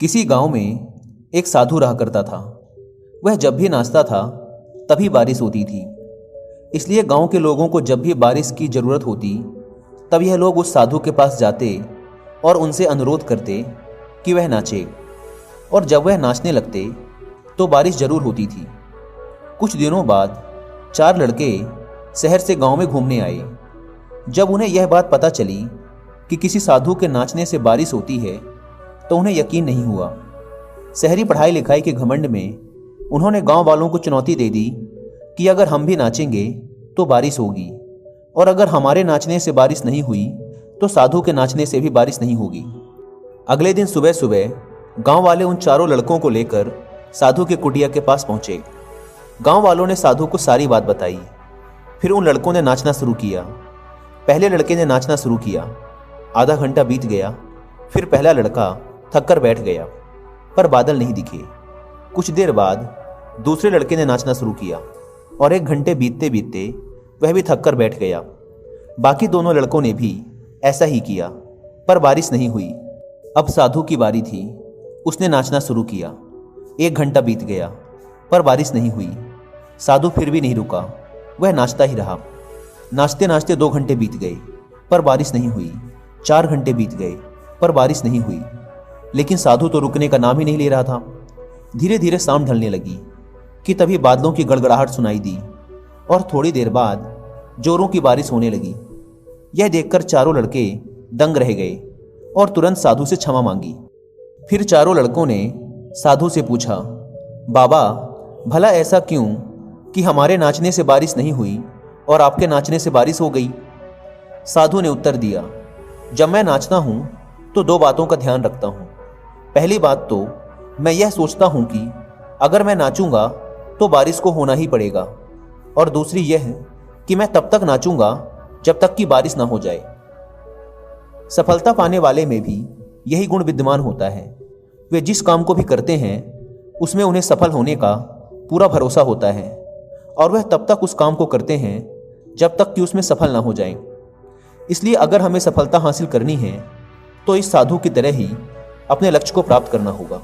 किसी गांव में एक साधु रहा करता था। वह जब भी नाचता था तभी बारिश होती थी। इसलिए गांव के लोगों को जब भी बारिश की ज़रूरत होती तब यह लोग उस साधु के पास जाते और उनसे अनुरोध करते कि वह नाचे, और जब वह नाचने लगते तो बारिश जरूर होती थी। कुछ दिनों बाद 4 लड़के शहर से गांव में घूमने आए। जब उन्हें यह बात पता चली कि किसी साधु के नाचने से बारिश होती है तो उन्हें यकीन नहीं हुआ। शहरी पढ़ाई लिखाई के घमंड में उन्होंने गांव वालों को चुनौती दे दी कि अगर हम भी नाचेंगे तो बारिश होगी, और अगर हमारे नाचने से बारिश नहीं हुई तो साधु के नाचने से भी बारिश नहीं होगी। अगले दिन सुबह सुबह गांव वाले उन चारों लड़कों को लेकर साधु के कुटिया के पास पहुंचे। गांव वालों ने साधु को सारी बात बताई। फिर उन लड़कों ने नाचना शुरू किया। पहले लड़के ने नाचना शुरू किया। आधा घंटा बीत गया। फिर पहला लड़का थक कर बैठ गया, पर बादल नहीं दिखे। कुछ देर बाद दूसरे लड़के ने नाचना शुरू किया और 1 घंटे बीतते बीतते वह भी थक कर बैठ गया। बाकी दोनों लड़कों ने भी ऐसा ही किया, पर बारिश नहीं हुई। अब साधु की बारी थी। उसने नाचना शुरू किया। 1 घंटा बीत गया, पर बारिश नहीं हुई। साधु फिर भी नहीं रुका, वह नाचता ही रहा। नाचते नाचते 2 घंटे बीत गए, पर बारिश नहीं हुई। 4 घंटे बीत गए, पर बारिश नहीं हुई। लेकिन साधु तो रुकने का नाम ही नहीं ले रहा था। धीरे धीरे शाम ढलने लगी कि तभी बादलों की गड़गड़ाहट सुनाई दी और थोड़ी देर बाद जोरों की बारिश होने लगी। यह देखकर चारों लड़के दंग रह गए और तुरंत साधु से क्षमा मांगी। फिर चारों लड़कों ने साधु से पूछा, बाबा, भला ऐसा क्यों कि हमारे नाचने से बारिश नहीं हुई और आपके नाचने से बारिश हो गई? साधु ने उत्तर दिया, जब मैं नाचता हूं तो 2 बातों का ध्यान रखता हूं। पहली बात तो मैं यह सोचता हूं कि अगर मैं नाचूंगा तो बारिश को होना ही पड़ेगा, और दूसरी यह कि मैं तब तक नाचूंगा जब तक कि बारिश ना हो जाए। सफलता पाने वाले में भी यही गुण विद्यमान होता है। वे जिस काम को भी करते हैं उसमें उन्हें सफल होने का पूरा भरोसा होता है, और वह तब तक उस काम को करते हैं जब तक कि उसमें सफल ना हो जाएं। इसलिए अगर हमें सफलता हासिल करनी है तो इस साधु की तरह ही अपने लक्ष्य को प्राप्त करना होगा।